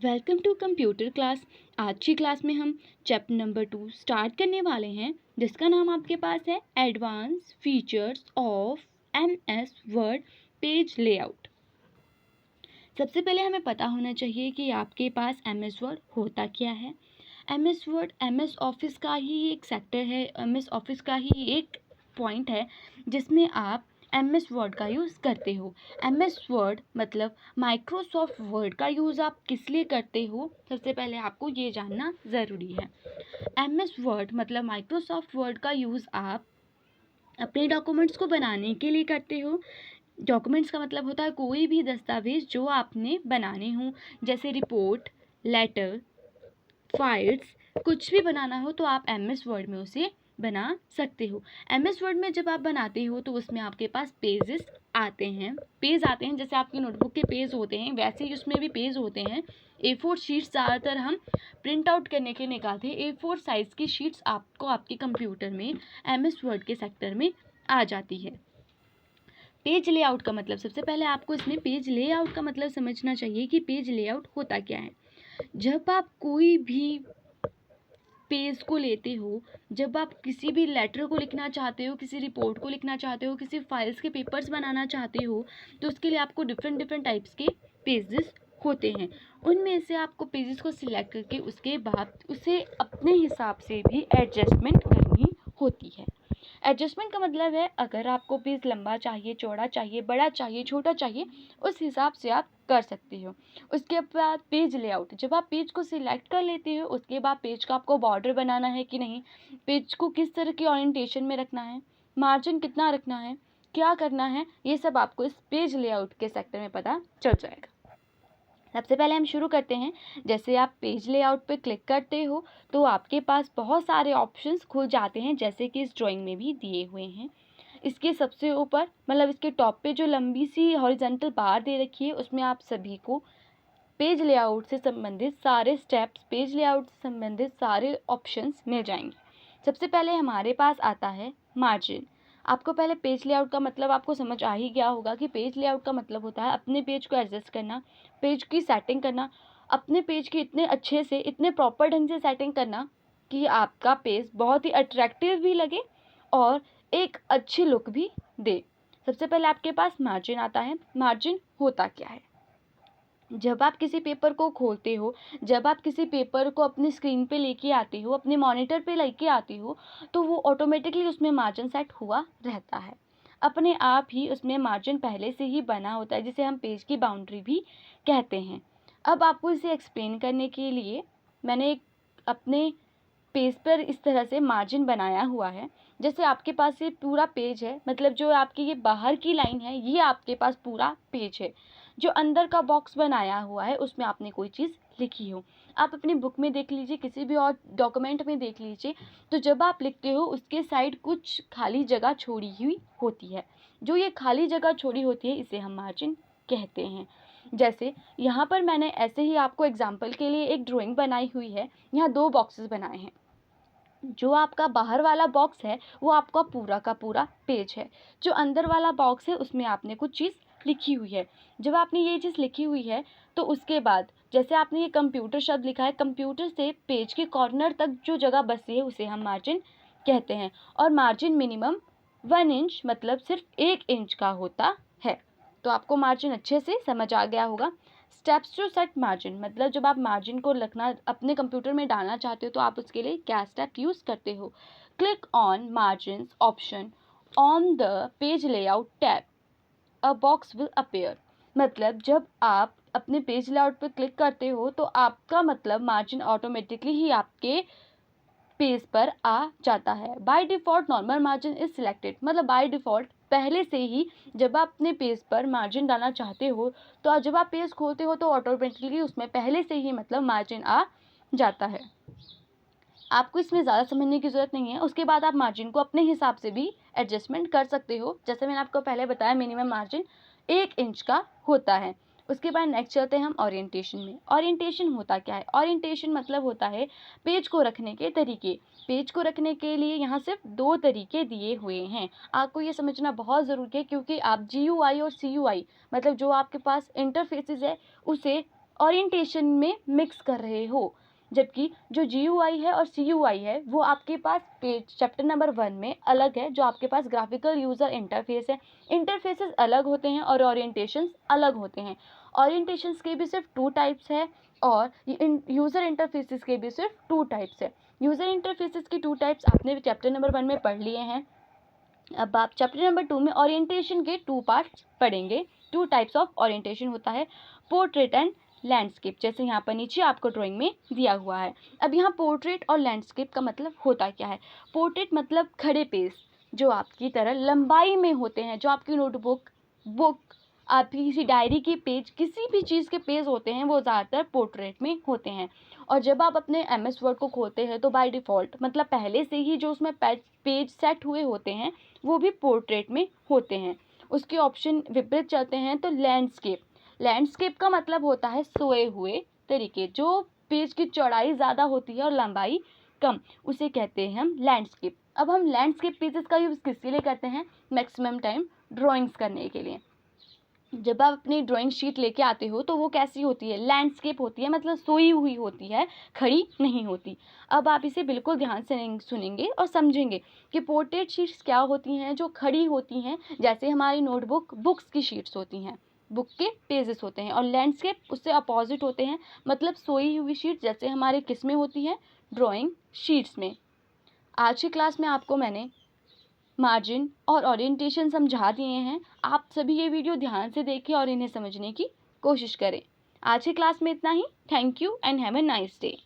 Welcome to computer class. आज की class में हम चैप्टर नंबर 2 स्टार्ट करने वाले हैं, जिसका नाम आपके पास है advance features of MS word page layout. सबसे पहले हमें पता होना चाहिए कि आपके पास एमएस वर्ड होता क्या है। एमएस वर्ड एमएस ऑफिस का ही एक सेक्टर है, एमएस ऑफिस का ही एक पॉइंट है जिसमें आप एमएस वर्ड का यूज़ करते हो। एमएस वर्ड मतलब माइक्रोसॉफ्ट वर्ड का यूज़ आप किस लिए करते हो, सबसे पहले आपको ये जानना ज़रूरी है। एमएस वर्ड मतलब माइक्रोसॉफ्ट वर्ड का यूज़ आप अपने डॉक्यूमेंट्स को बनाने के लिए करते हो। डॉक्यूमेंट्स का मतलब होता है कोई भी दस्तावेज़ जो आपने बनाने हों, जैसे रिपोर्ट, लेटर, फाइल्स, कुछ भी बनाना हो तो आप एमएस वर्ड में उसे बना सकते हो। एमएस वर्ड में जब आप बनाते हो तो उसमें आपके पास पेज आते हैं, जैसे आपकी नोटबुक के पेज होते हैं वैसे ही उसमें भी पेज होते हैं। A4 शीट्स ज़्यादातर हम प्रिंट आउट करने के निकालते हैं। A4 साइज़ की शीट्स आपको आपके कंप्यूटर में एमएस वर्ड के सेक्टर में आ जाती है। पेज लेआउट का मतलब, सबसे पहले आपको इसमें पेज लेआउट का मतलब समझना चाहिए कि पेज लेआउट होता क्या है। जब आप कोई भी पेज को लेते हो, जब आप किसी भी लेटर को लिखना चाहते हो, किसी रिपोर्ट को लिखना चाहते हो, किसी फाइल्स के पेपर्स बनाना चाहते हो, तो उसके लिए आपको डिफरेंट टाइप्स के पेजेस होते हैं। उनमें से आपको पेजेस को सिलेक्ट करके उसके बाद उसे अपने हिसाब से भी एडजस्टमेंट करनी होती है। एडजस्टमेंट का मतलब है अगर आपको पेज लंबा चाहिए, चौड़ा चाहिए, बड़ा चाहिए, छोटा चाहिए, उस हिसाब से आप कर सकते हो। उसके बाद पेज लेआउट, जब आप पेज को सिलेक्ट कर लेते हो उसके बाद पेज का आपको बॉर्डर बनाना है कि नहीं, पेज को किस तरह की ओरिएंटेशन में रखना है, मार्जिन कितना रखना है, क्या करना है, ये सब आपको इस पेज लेआउट के सेक्टर में पता चल जाएगा। सबसे पहले हम शुरू करते हैं। जैसे आप पेज लेआउट पे क्लिक करते हो तो आपके पास बहुत सारे ऑप्शंस खुल जाते हैं, जैसे कि इस ड्राइंग में भी दिए हुए हैं। इसके सबसे ऊपर मतलब इसके टॉप पे जो लंबी सी हॉरिजॉन्टल बार दे रखी है उसमें आप सभी को पेज लेआउट से संबंधित सारे स्टेप्स, पेज लेआउट से संबंधित सारे ऑप्शंस मिल जाएंगे। सबसे पहले हमारे पास आता है मार्जिन। आपको पहले पेज लेआउट का मतलब आपको समझ आ ही गया होगा कि पेज लेआउट का मतलब होता है अपने पेज को एडजस्ट करना, पेज की सेटिंग करना, अपने पेज की इतने अच्छे से, इतने प्रॉपर ढंग से सेटिंग करना कि आपका पेज बहुत ही अट्रैक्टिव भी लगे और एक अच्छी लुक भी दे। सबसे पहले आपके पास मार्जिन आता है। मार्जिन होता क्या है? जब आप किसी पेपर को खोलते हो, जब आप किसी पेपर को अपनी स्क्रीन पे लेके आते हो, अपने मॉनिटर पे लेके आते हो, तो वो ऑटोमेटिकली उसमें मार्जिन सेट हुआ रहता है। अपने आप ही उसमें मार्जिन पहले से ही बना होता है, जिसे हम पेज की बाउंड्री भी कहते हैं। अब आपको इसे एक्सप्लेन करने के लिए मैंने एक अपने पेज पर इस तरह से मार्जिन बनाया हुआ है। जैसे आपके पास ये पूरा पेज है, मतलब जो आपकी ये बाहर की लाइन है ये आपके पास पूरा पेज है। जो अंदर का बॉक्स बनाया हुआ है उसमें आपने कोई चीज़ लिखी हो, आप अपनी बुक में देख लीजिए, किसी भी और डॉक्यूमेंट में देख लीजिए, तो जब आप लिखते हो उसके साइड कुछ खाली जगह छोड़ी हुई होती है। जो ये खाली जगह छोड़ी होती है इसे हम मार्जिन कहते हैं। जैसे यहाँ पर मैंने ऐसे ही आपको एग्जाम्पल के लिए एक ड्राइंग बनाई हुई है। यहाँ 2 बॉक्सेस बनाए हैं। जो आपका बाहर वाला बॉक्स है वो आपका पूरा का पूरा पेज है। जो अंदर वाला बॉक्स है उसमें आपने कुछ चीज़ लिखी हुई है। जब आपने ये चीज़ लिखी हुई है तो उसके बाद जैसे आपने ये कंप्यूटर शब्द लिखा है, कंप्यूटर से पेज के कॉर्नर तक जो जगह बची है उसे हम मार्जिन कहते हैं। और मार्जिन मिनिमम 1 इंच मतलब सिर्फ 1 इंच का होता है। तो आपको मार्जिन अच्छे से समझ आ गया होगा। स्टेप्स टू सेट मार्जिन मतलब जब आप मार्जिन को लिखना अपने कंप्यूटर में डालना चाहते हो तो आप उसके लिए क्या स्टेप यूज़ करते हो। Click on margin option on the page layout tab, a box will appear. मतलब जब आप अपने पेज लेआउट पर क्लिक करते हो तो आपका मतलब मार्जिन ऑटोमेटिकली ही आपके पेज पर आ जाता है। By default normal margin is selected, मतलब बाय डिफ़ॉल्ट पहले से ही जब आप अपने पेज पर मार्जिन डालना चाहते हो तो जब आप पेज खोलते हो तो ऑटोमेटिकली उसमें पहले से ही मतलब मार्जिन आ जाता है। आपको इसमें ज़्यादा समझने की ज़रूरत नहीं है। उसके बाद आप मार्जिन को अपने हिसाब से भी एडजस्टमेंट कर सकते हो। जैसे मैंने आपको पहले बताया मिनिमम मार्जिन 1 इंच का होता है। उसके बाद नेक्स्ट चलते हैं हम ओरिएंटेशन में। ओरिएंटेशन होता क्या है? ओरिएंटेशन मतलब होता है पेज को रखने के तरीके। पेज को रखने के लिए यहाँ सिर्फ 2 तरीके दिए हुए हैं। आपको ये समझना बहुत ज़रूरी है क्योंकि आप GUI और CUI मतलब जो आपके पास इंटरफेसेस है उसे ओरिएंटेशन में मिक्स कर रहे हो। जबकि जो GUI है और CUI है वो आपके पास पेज चैप्टर नंबर 1 में अलग है, जो आपके पास ग्राफिकल यूज़र इंटरफेस है। इंटरफेसेस अलग होते हैं और ओरिएंटेशंस अलग होते हैं। ओरिएंटेशंस के भी सिर्फ 2 टाइप्स है और यूज़र इंटरफेसेस के भी सिर्फ 2 टाइप्स है। यूज़र इंटरफेसेस की 2 टाइप्स आपने चैप्टर नंबर 1 में पढ़ लिए हैं। अब आप चैप्टर नंबर 2 में ओरिएंटेशन के 2 पार्ट्स पढ़ेंगे। 2 टाइप्स ऑफ ओरिएंटेशन होता है, पोर्ट्रेट एंड लैंडस्केप, जैसे यहाँ पर नीचे आपको ड्राइंग में दिया हुआ है। अब यहाँ पोर्ट्रेट और लैंडस्केप का मतलब होता क्या है? पोर्ट्रेट मतलब खड़े पेज जो आपकी तरह लंबाई में होते हैं, जो आपकी नोटबुक, बुक, आपकी किसी डायरी के पेज, किसी भी चीज़ के पेज होते हैं वो ज़्यादातर पोर्ट्रेट में होते हैं। और जब आप अपने MS वर्ड को खोलते हैं तो बाय डिफ़ॉल्ट मतलब पहले से ही जो उसमें पेज सेट हुए होते हैं वो भी पोर्ट्रेट में होते हैं। उसके ऑप्शन विपरीत चलते हैं तो लैंडस्केप। लैंडस्केप का मतलब होता है सोए हुए तरीके, जो पेज की चौड़ाई ज़्यादा होती है और लंबाई कम, उसे कहते हैं हम लैंडस्केप। अब हम लैंडस्केप पेजेस का यूज़ किसके लिए करते हैं? मैक्सिमम टाइम ड्राइंग्स करने के लिए। जब आप अपनी ड्राइंग शीट लेके आते हो तो वो कैसी होती है? लैंडस्केप होती है, मतलब सोई हुई होती है, खड़ी नहीं होती। अब आप इसे बिल्कुल ध्यान से सुनेंगे और समझेंगे कि पोर्ट्रेट शीट्स क्या होती हैं, जो खड़ी होती हैं, जैसे हमारी नोटबुक, बुक्स की शीट्स होती हैं, बुक के पेजेस होते हैं। और लैंडस्केप उससे अपोजिट होते हैं, मतलब सोई हुई शीट, जैसे हमारे किस में होती है? ड्राइंग शीट्स में। आज की क्लास में आपको मैंने मार्जिन और ओरिएंटेशन समझा दिए हैं। आप सभी ये वीडियो ध्यान से देखें और इन्हें समझने की कोशिश करें। आज की क्लास में इतना ही। Thank you and have a nice day.